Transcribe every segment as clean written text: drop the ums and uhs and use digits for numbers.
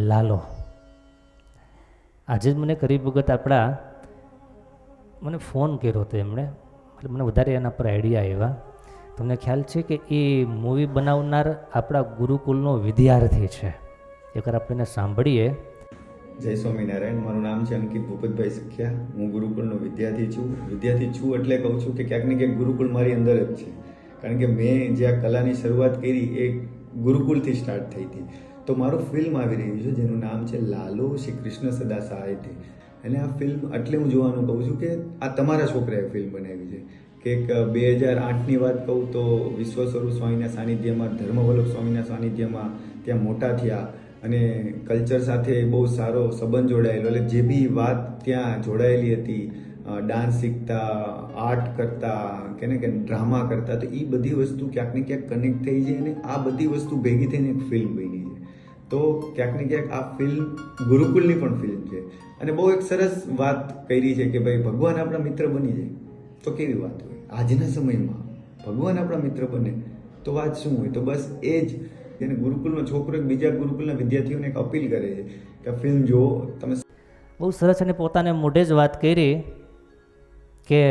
લાલો. આજે જ મને કરી વખત આપણા મને ફોન કર્યો હતો એમણે, એટલે મને વધારે એના પર આઈડિયા આવ્યા. તમને ખ્યાલ છે કે એ મૂવી બનાવનાર આપણા ગુરુકુલનો વિદ્યાર્થી છે. એકવાર આપણે સાંભળીએ. જય સ્વામિનારાયણ. મારું નામ છે અંકિત ભૂપતભાઈ સખિયા. હું ગુરુકુળનો વિદ્યાર્થી છું એટલે કહું છું કે ક્યાંક ને ક્યાંક ગુરુકુળ મારી અંદર જ છે. કારણ કે મેં જે આ કલાની શરૂઆત કરી એ ગુરુકુળથી સ્ટાર્ટ થઈ હતી. તો મારું ફિલ્મ આવી રહ્યું છે જેનું નામ છે લાલો શ્રી કૃષ્ણ સદા સહાયથી. અને આ ફિલ્મ એટલે હું જોવાનું કહું છું કે આ તમારા છોકરાએ ફિલ્મ બનાવી છે કે 2008ની વાત કહું તો વિશ્વ સ્વરૂપ સ્વામીના સાનિધ્યમાં, ધર્મવલ્લભ સ્વામીના સાનિધ્યમાં ત્યાં મોટા થયા અને કલ્ચર સાથે બહુ સારો સંબંધ જોડાયેલો. એટલે જે બી વાત ત્યાં જોડાયેલી હતી, ડાન્સ શીખતા, આર્ટ કરતા કે ડ્રામા કરતા, તો એ બધી વસ્તુ ક્યાંક ને ક્યાંક કનેક્ટ થઈ છે અને આ બધી વસ્તુ ભેગી થઈને એક ફિલ્મ બની છે. તો ક્યાંક ને ક્યાંક આ ફિલ્મ ગુરુકુલની પણ ફિલ્મ છે અને બહુ એક સરસ વાત કરી છે કે ભાઈ ભગવાન આપણા મિત્ર બની જાય તો કેવી વાત હોય. આજના સમયમાં ભગવાન આપણા મિત્ર બને તો વાત શું હોય. તો બસ એ જ એને ગુરુકુલનો છોકરો એક બીજા ગુરુકુલના વિદ્યાર્થીઓને એક અપીલ કરે છે કે ફિલ્મ જુઓ તમે. બહુ સરસ. અને પોતાને મોઢે જ વાત કરી કે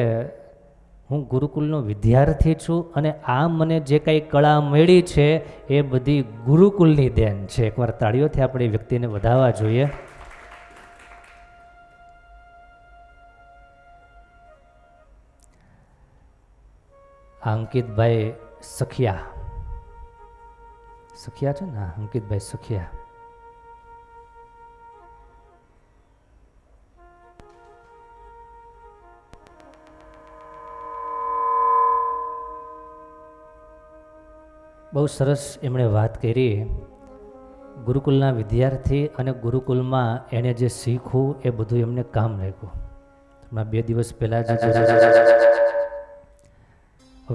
હું ગુરુકુલનો વિદ્યાર્થી છું અને આ મને જે કંઈ કળા મળી છે એ બધી ગુરુકુલની દેન છે. એકવાર તાળીઓથી આપણે વ્યક્તિને વધાવવા જોઈએ. અંકિતભાઈ સખિયા છે ને, અંકિતભાઈ સખિયા. બહુ સરસ એમણે વાત કરી. ગુરુકુલના વિદ્યાર્થી અને ગુરુકુલમાં એણે જે શીખવું એ બધું એમને કામ લાગ્યું. હમણાં 2 દિવસ પહેલાં જ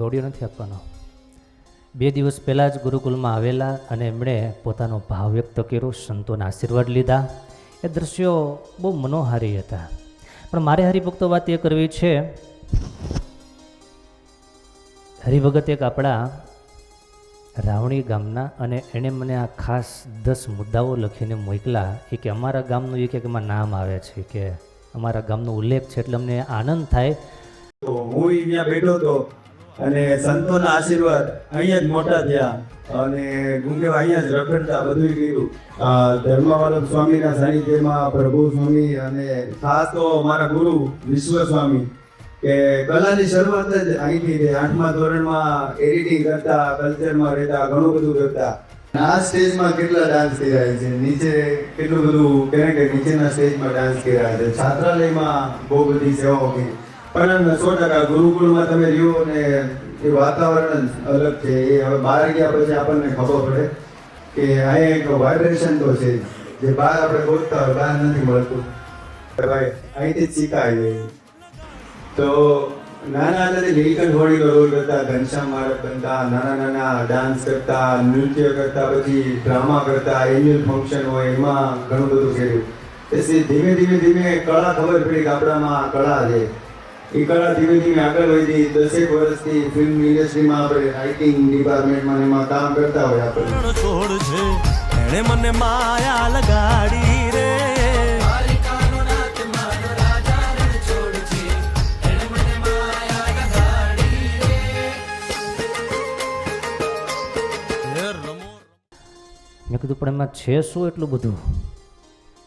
ઓડિયો નથી આપવાનો. 2 દિવસ પહેલાં જ ગુરુકુલમાં આવેલા અને એમણે પોતાનો ભાવ વ્યક્ત કર્યો, સંતોના આશીર્વાદ લીધા. એ દ્રશ્યો બહુ મનોહારી હતા. પણ મારે હરિભક્તો વાત એ કરવી છે. હરિભગત એક આપણા રાવણી ગામના, અને એણે મને આ ખાસ 10 મુદ્દાઓ લખીને મોકલા. એ કે અમારા ગામનું એ કે એમાં નામ આવે છે, કે અમારા ગામનો ઉલ્લેખ છે, એટલે અમને આનંદ થાય. તો હું અહીંયા બેઠો હતો અને સંતોના આશીર્વાદ અહીંયા જ મોટા થયા અને ગુંગેવા અહીંયા જ રખડતા બધું કર્યું. ધર્મવલ્લભ સ્વામીના સાનિધ્યમાં પ્રભુ સ્વામી અને ખાસ તો મારા ગુરુ વિશ્વ સ્વામી કે કલાની શરૂઆત જ અહીંથી 8મા ધોરણમાં એડિટિંગ કરતા, કલ્ચરમાં રહેતા, ઘણું બધું કરતા. આ સ્ટેજમાં કેટલા ડાન્સ કર્યા છે, નીચે કેટલું બધું કે નીચેના સ્ટેજમાં ડાન્સ કર્યા છે, છાત્રાલયમાં બહુ બધી સેવાઓ કરી. પણ 100% ગુરુકુળમાં તમે રહ્યો ને એ વાતાવરણ જ અલગ છે. એ હવે બહાર ગયા પછી આપણને ખબર પડે કે અહીંયા એક વાઇબ્રેશન તો છે જે બહાર આપણે ગોતતા હોય બહાર નથી મળતું. ભાઈ અહીંથી જ શીખાય છે. તો નાના હતા નીલકંઠ હોળીનો રોલ કરતા, ઘનશ્યામ મહારાજ બનતા, નાના ડાન્સ કરતા, નૃત્ય કરતા, પછી ડ્રામા કરતા, એન્યુઅલ ફંક્શન હોય એમાં ઘણું બધું કર્યું. પછી ધીમે કળા ખબર પડી કે આપણામાં કળા છે. એ કળા ધીમે આગળ વધી. 10 વર્ષથી ફિલ્મ ઇન્ડસ્ટ્રીમાં આપણે રાઇટિંગ ડિપાર્ટમેન્ટમાં એમાં કામ કરતા હોય. આપણે છોડ છે એણે મને માયા લગાડી રે. મેં કીધું પણ એમાં છે શું એટલું બધું?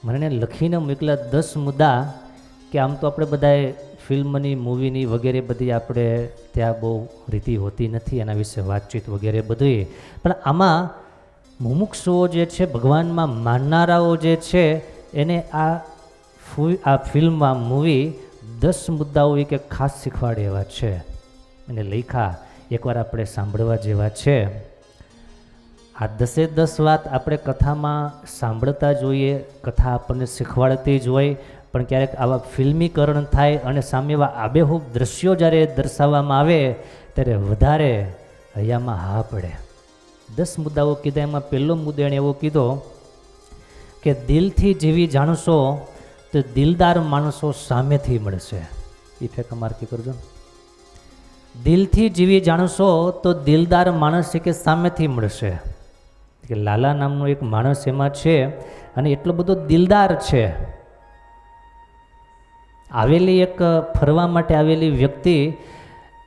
મને લખીને મોકલા 10 મુદ્દા કે આમ તો આપણે બધાએ ફિલ્મની, મૂવીની વગેરે બધી આપણે ત્યાં બહુ રીતિ હોતી નથી, એના વિશે વાતચીત વગેરે બધું. પણ આમાં મુમુક્ષુઓ જે છે, ભગવાનમાં માનનારાઓ જે છે, એને આ ફિલ્મમાં, મૂવી 10 મુદ્દાઓ કે ખાસ શીખવાડે એવા છે. એને લખ્યા, એકવાર આપણે સાંભળવા જેવા છે. આ 10 વાત આપણે કથામાં સાંભળતા જોઈએ, કથા આપણને શીખવાડતી જ હોય. પણ ક્યારેક આવા ફિલ્મીકરણ થાય અને સામે એવા આબેહૂબ દ્રશ્યો જ્યારે દર્શાવવામાં આવે ત્યારે વધારે હૈયામાં હા પડે. 10 મુદ્દાઓ કીધા. એમાં પહેલો મુદ્દો એણે એવો કીધો કે દિલથી જેવી જાણશો તો દિલદાર માણસો સામેથી મળશે. એ ફેક માર્કી કરજો. દિલથી જેવી જાણશો તો દિલદાર માણસ કે સામેથી મળશે. કે લાલા નામનો એક માણસ એમાં છે અને એટલો બધો દિલદાર છે. આવેલી એક ફરવા માટે આવેલી વ્યક્તિ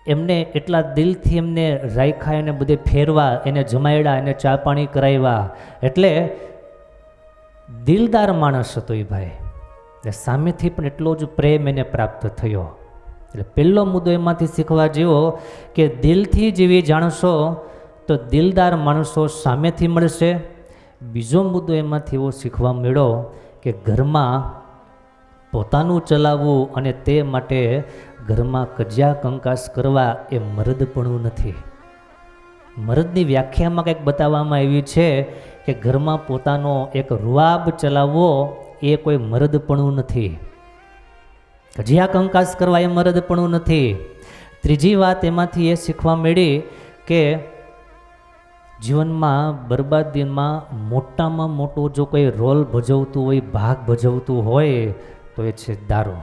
એમને એટલા દિલથી એમને રાખ્યા, એને બધે ફેરવા, એને જમાડ્યા, એને ચા પાણી કરાવ્યા. એટલે દિલદાર માણસ હતો એ ભાઈ. એટલે સામેથી પણ એટલો જ પ્રેમ એને પ્રાપ્ત થયો. એટલે પહેલો મુદ્દો એમાંથી શીખવા જેવો કે દિલથી જેવી જાણશો તો દિલદાર માણસો સામેથી મળશે. બીજો મુદ્દો એમાંથી એવો શીખવા મળ્યો કે ઘરમાં પોતાનું ચલાવવું અને તે માટે ઘરમાં કજિયા કંકાસ કરવા એ મરદપણું નથી. મરદની વ્યાખ્યામાં કંઈક બતાવવામાં આવી છે કે ઘરમાં પોતાનો એક રૂઆબ ચલાવવો એ કોઈ મરદપણું નથી. કજિયા કંકાસ કરવા એ મરદપણું નથી. ત્રીજી વાત એમાંથી એ શીખવા મળી કે જીવનમાં બરબાદીમાં મોટામાં મોટો જો કોઈ રોલ ભજવતું હોય, ભાગ ભજવતું હોય તો એ છે દારૂ.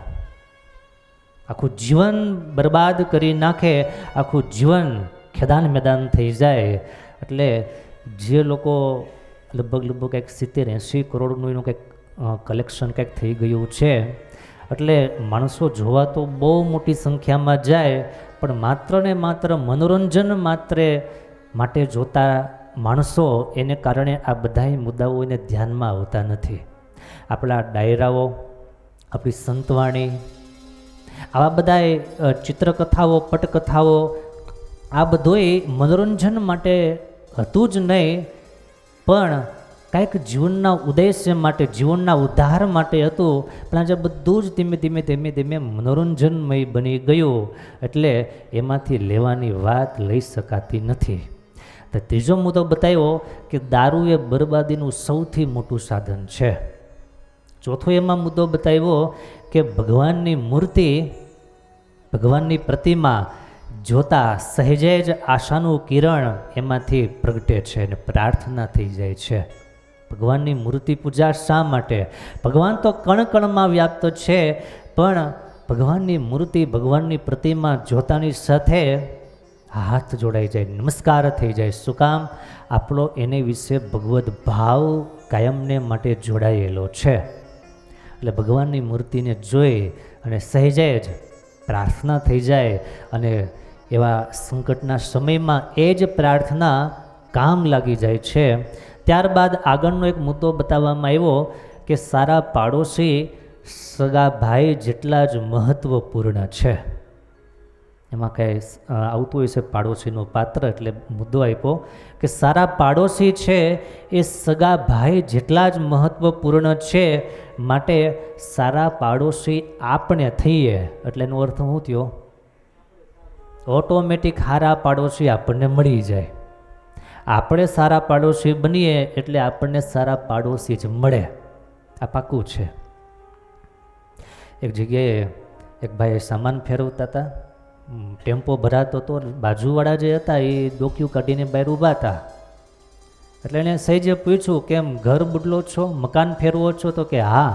આખું જીવન બરબાદ કરી નાખે, આખું જીવન ખેદાન મેદાન થઈ જાય. એટલે જે લોકો લગભગ કંઈક 70-80 કરોડનું એનું કંઈક કલેક્શન કંઈક થઈ ગયું છે. એટલે માણસો જોવા તો બહુ મોટી સંખ્યામાં જાય, પણ માત્ર ને માત્ર મનોરંજન માટે જોતા માણસો એને કારણે આ બધા મુદ્દાઓ એને ધ્યાનમાં આવતા નથી. આપણા ડાયરાઓ, આપણી સંતવાણી, આવા બધા ચિત્રકથાઓ, પટકથાઓ, આ બધોય મનોરંજન માટે હતું જ નહીં, પણ કાંઈક જીવનના ઉદ્દેશ્ય માટે, જીવનના ઉદ્ધાર માટે હતું. પણ આજે બધું જ ધીમે ધીમે મનોરંજનમય બની ગયું. એટલે એમાંથી લેવાની વાત લઈ શકાતી નથી. તો ત્રીજો મુદ્દો બતાવ્યો કે દારૂ એ બરબાદીનું સૌથી મોટું સાધન છે. ચોથો એમાં મુદ્દો બતાવ્યો કે ભગવાનની મૂર્તિ, ભગવાનની પ્રતિમા જોતા સહેજે જ આશાનું કિરણ એમાંથી પ્રગટે છે અને પ્રાર્થના થઈ જાય છે. ભગવાનની મૂર્તિ પૂજા શા માટે? ભગવાન તો કણ કણમાં વ્યાપ્ત છે, પણ ભગવાનની મૂર્તિ, ભગવાનની પ્રતિમા જોતાની સાથે હાથ જોડાઈ જાય, નમસ્કાર થઈ જાય. શું કામ? આપણો એને વિશે ભગવદ ભાવ કાયમને માટે જોડાયેલો છે. એટલે ભગવાનની મૂર્તિને જોઈ અને સહેજે જ પ્રાર્થના થઈ જાય અને એવા સંકટના સમયમાં એ જ પ્રાર્થના કામ લાગી જાય છે. ત્યારબાદ આગળનો એક મુદ્દો બતાવવામાં આવ્યો કે સારા પાડોશી સગા ભાઈ જેટલા જ મહત્વપૂર્ણ છે. એમાં કંઈ આવતું હોય છે પાડોશીનું પાત્ર, એટલે મુદ્દો આપ્યો કે સારા પાડોશી છે એ સગા ભાઈ જેટલા જ મહત્વપૂર્ણ છે. માટે સારા પાડોશી આપણે થઈએ એટલે એનો અર્થ શું થયો? ઓટોમેટિક સારા પાડોશી આપણને મળી જાય. આપણે સારા પાડોશી બનીએ એટલે આપણને સારા પાડોશી જ મળે. આ પાક્કું છે. એક જગ્યાએ એક ભાઈ સામાન ફેરવતા હતા, ટેમ્પો ભરાતો હતો. બાજુવાળા જે હતા એ ડોક્યું કાઢીને બહાર ઊભા હતા. એટલે એને સહેજે પૂછ્યું, કેમ ઘર બદલો છો, મકાન ફેરવો છો? તો કે હા.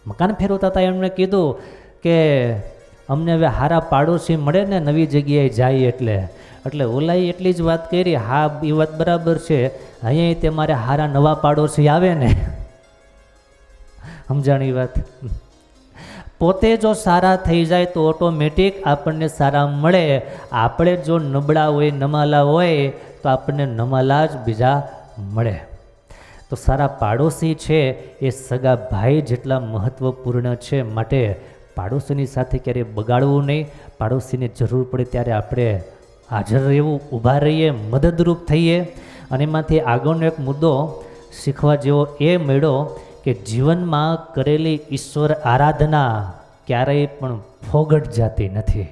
મકાન ફેરવતા હતા એમણે કીધું કે અમને હવે હારા પાડોશી મળે ને નવી જગ્યાએ જાય એટલે ઓલાએ એટલી જ વાત કરી. હા, એ વાત બરાબર છે, અહીંયા તે મારે હારા નવા પાડોશી આવે ને. સમજાણી વાત? પોતે જો સારા થઈ જાય તો ઓટોમેટિક આપણને સારા મળે. આપણે જો નબળા હોય, નમાલા હોય તો આપણને નમાલા જ બીજા મળે. તો સારા પાડોશી છે એ સગા ભાઈ જેટલા મહત્વપૂર્ણ છે. માટે પાડોશીની સાથે ક્યારેય બગાડવું નહીં. પાડોશીને જરૂર પડે ત્યારે આપણે હાજર રહેવું, ઊભા રહીએ, મદદરૂપ થઈએ. અને એમાંથી આગળનો એક મુદ્દો શીખવા જેવો એ મળ્યો કે જીવનમાં કરેલી ઈશ્વર આરાધના ક્યારેય પણ ફોગટ જાતી નથી.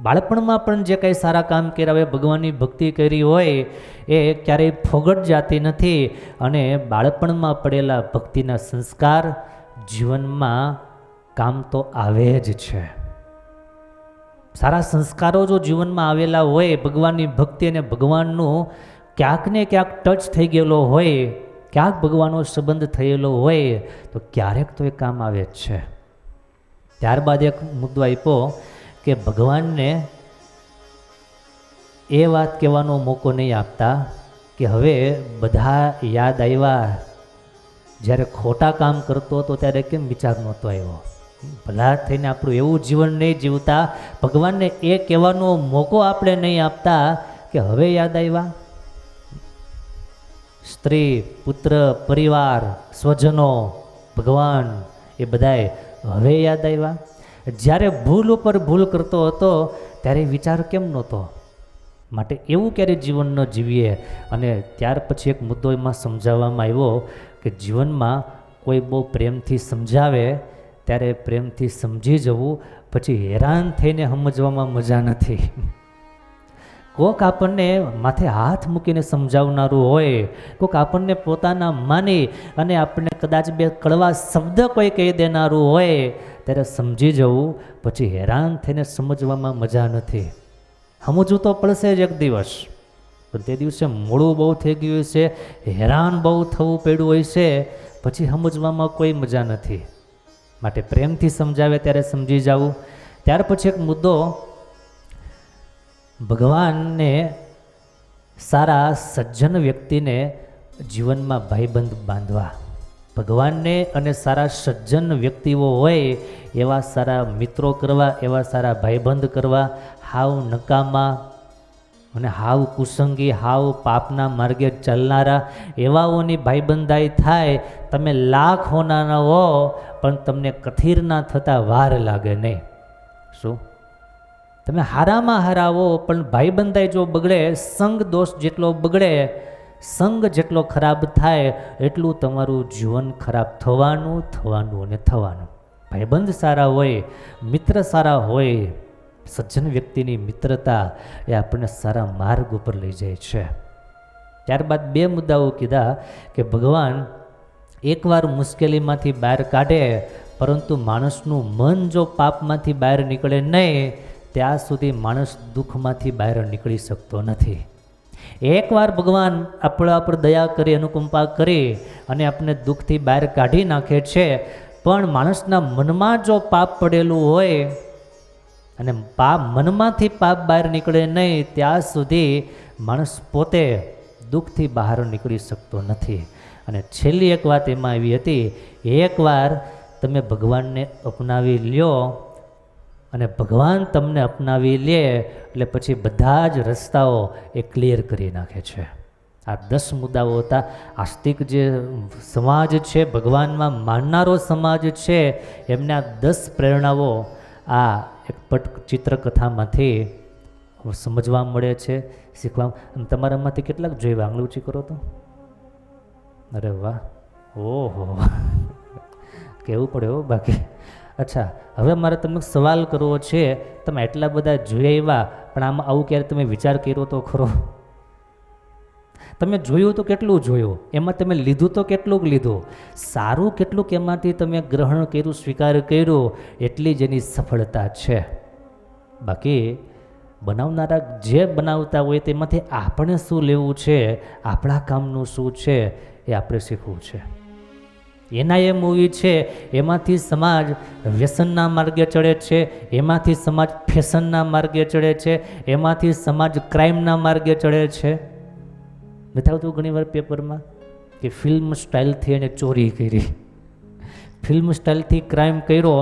બાળપણમાં પણ જે કંઈ સારા કામ કર્યા હોય, ભગવાનની ભક્તિ કરી હોય, એ ક્યારેય ફોગટ જાતી નથી. અને બાળપણમાં પડેલા ભક્તિના સંસ્કાર જીવનમાં કામ તો આવે જ છે. સારા સંસ્કારો જો જીવનમાં આવેલા હોય, ભગવાનની ભક્તિ અને ભગવાનનું ક્યાંક ને ક્યાંક ટચ થઈ ગયેલો હોય, ક્યાંક ભગવાનનો સંબંધ થયેલો હોય તો ક્યારેક તો એ કામ આવે જ છે. ત્યારબાદ એક મુદ્દો આપ્યો કે ભગવાનને એ વાત કહેવાનો મોકો નહીં આપતા કે હવે બધા યાદ આવ્યા, જ્યારે ખોટા કામ કરતો હતો ત્યારે કેમ વિચાર નહોતો આવ્યો, ભલા થઈને આપણું એવું જીવન નહીં જીવતા, ભગવાનને એ કહેવાનો મોકો આપણે નહીં આપતા કે હવે યાદ આવ્યા. સ્ત્રી, પુત્ર, પરિવાર, સ્વજનો, ભગવાન એ બધાએ હવે યાદ આવ્યા. જ્યારે ભૂલ ઉપર ભૂલ કરતો હતો ત્યારે વિચાર કેમ નહોતો? માટે એવું ક્યારે જીવન ન જીવીએ. અને ત્યાર પછી એક મુદ્દો એમાં સમજાવવામાં આવ્યો કે જીવનમાં કોઈ બહુ પ્રેમથી સમજાવે ત્યારે પ્રેમથી સમજી જવું, પછી હેરાન થઈને સમજવામાં મજા નથી. કોક આપણને માથે હાથ મૂકીને સમજાવનારું હોય, કોક આપણને પોતાના માની અને આપણને કદાચ બે કડવા શબ્દ કોઈ કહી દેનારું હોય ત્યારે સમજી જવું, પછી હેરાન થઈને સમજવામાં મજા નથી. સમજવું તો પડશે જ એક દિવસ, પણ તે દિવસે મોડું બહુ થઈ ગયું છે, હેરાન બહુ થવું પડ્યું હોય છે, પછી સમજવામાં કોઈ મજા નથી. માટે પ્રેમથી સમજાવે ત્યારે સમજી જવું. ત્યાર પછી એક મુદ્દો, ભગવાનને સારા સજ્જન વ્યક્તિને જીવનમાં ભાઈબંધ બાંધવા. ભગવાનને અને સારા સજ્જન વ્યક્તિઓ હોય એવા સારા મિત્રો કરવા, એવા સારા ભાઈબંધ કરવા. હાવ નકામા અને હાવ કુસંગી, હાવ પાપના માર્ગે ચાલનારા એવાઓની ભાઈબંધાઈ થાય. તમે લાખ હોનાના હો પણ તમને કથિરના થતાં વાર લાગે નહીં. શું? તમે હારામાં હારાવો પણ ભાઈબંધાઈ જો બગડે, સંગ દોષ જેટલો બગડે, સંગ જેટલો ખરાબ થાય એટલું તમારું જીવન ખરાબ થવાનું અને થવાનું. ભાઈબંધ સારા હોય, મિત્ર સારા હોય, સજ્જન વ્યક્તિની મિત્રતા એ આપણને સારા માર્ગ ઉપર લઈ જાય છે. ત્યારબાદ બે મુદ્દાઓ કીધા કે ભગવાન એકવાર મુશ્કેલીમાંથી બહાર કાઢે, પરંતુ માણસનું મન જો પાપમાંથી બહાર નીકળે નહીં ત્યાં સુધી માણસ દુઃખમાંથી બહાર નીકળી શકતો નથી. એકવાર ભગવાન આપણા પર દયા કરી, અનુકંપા કરી અને આપણે દુઃખથી બહાર કાઢી નાખે છે, પણ માણસના મનમાં જો પાપ પડેલું હોય અને મનમાંથી પાપ બહાર નીકળે નહીં ત્યાં સુધી માણસ પોતે દુઃખથી બહાર નીકળી શકતો નથી. અને છેલ્લી એક વાત એમાં આવી હતી, એકવાર તમે ભગવાનને અપનાવી લ્યો અને ભગવાન તમને અપનાવી લે એટલે પછી બધા જ રસ્તાઓ એ ક્લિયર કરી નાખે છે. આ 10 મુદ્દાઓ હતા. આસ્તિક જે સમાજ છે, ભગવાનમાં માનનારો સમાજ છે, એમને આ 10 પ્રેરણાઓ આ એક ચિત્રકથામાંથી સમજવા મળે છે, શીખવા. અને તમારામાંથી કેટલાક જોઈ આંગળી ઊંચી કરો તો? અરે વાહ, ઓહો, કહેવું પડે હો બાકી. અચ્છા, હવે મારે તમને સવાલ કરવો છે. તમે એટલા બધા જોઈ આવ્યા, પણ આમાં આવું ક્યારે તમે વિચાર કર્યો તો ખરો? તમે જોયું તો કેટલું જોયું, એમાં તમે લીધું તો કેટલું લીધું, સારું કેટલુંક એમાંથી તમે ગ્રહણ કર્યું, સ્વીકાર કર્યો, એટલી જ એની સફળતા છે. બાકી બનાવનારા જે બનાવતા હોય તેમાંથી આપણે શું લેવું છે, આપણા કામનું શું છે એ આપણે શીખવું છે. એના એ મૂવી છે, એમાંથી સમાજ વ્યસનના માર્ગે ચડે છે, એમાંથી સમાજ ફેશનના માર્ગે ચડે છે, એમાંથી સમાજ ક્રાઇમના માર્ગે ચડે છે. નથી આવતું ઘણીવાર પેપરમાં કે ફિલ્મ સ્ટાઇલથી એને ચોરી કરી, ફિલ્મ સ્ટાઇલથી ક્રાઇમ કર્યો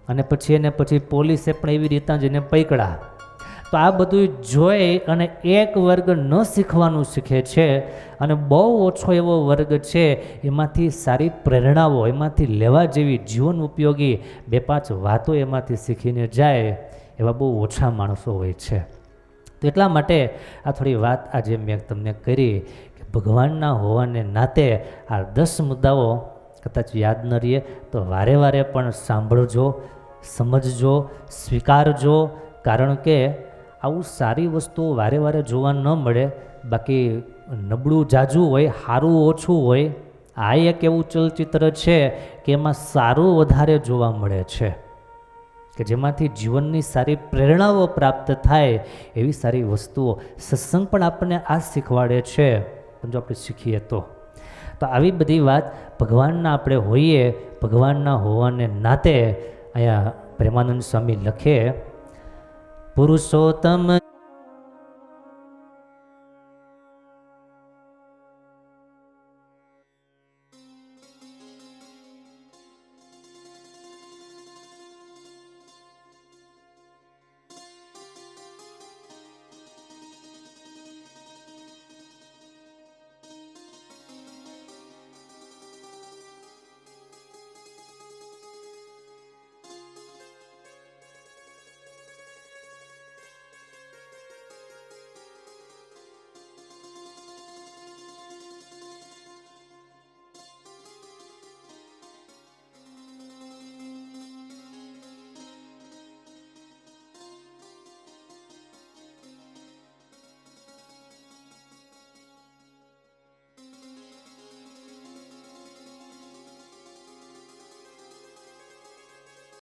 અને પછી પોલીસે પણ એવી રીતના જ એને પકડ્યા. તો આ બધું જોઈ અને એક વર્ગ ન શીખવાનું શીખે છે અને બહુ ઓછો એવો વર્ગ છે એમાંથી સારી પ્રેરણાઓ, એમાંથી લેવા જેવી જીવન ઉપયોગી 2-5 વાતો એમાંથી શીખીને જાય એવા બહુ ઓછા માણસો હોય છે. તો એટલા માટે આ થોડી વાત આજે મેં તમને કરી કે ભગવાનના હોવાને નાતે આ 10 મુદ્દાઓ કદાચ યાદ ન રહીએ તો વારે વારે પણ સાંભળજો, સમજજો, સ્વીકારજો. કારણ કે આવું સારી વસ્તુઓ વારે વારે જોવા ન મળે. બાકી નબળું જાજુ હોય, સારું ઓછું હોય. આ એક એવું ચલચિત્ર છે કે એમાં સારું વધારે જોવા મળે છે, કે જેમાંથી જીવનની સારી પ્રેરણાઓ પ્રાપ્ત થાય એવી સારી વસ્તુઓ. સત્સંગ પણ આપણને આ શીખવાડે છે, પણ જો આપણે શીખીએ તો આવી બધી વાત ભગવાનના આપણે હોઈએ, ભગવાનના હોવાને નાતે અહીંયા પ્રેમાનંદ સ્વામી લખે, પુરુષોત્તમ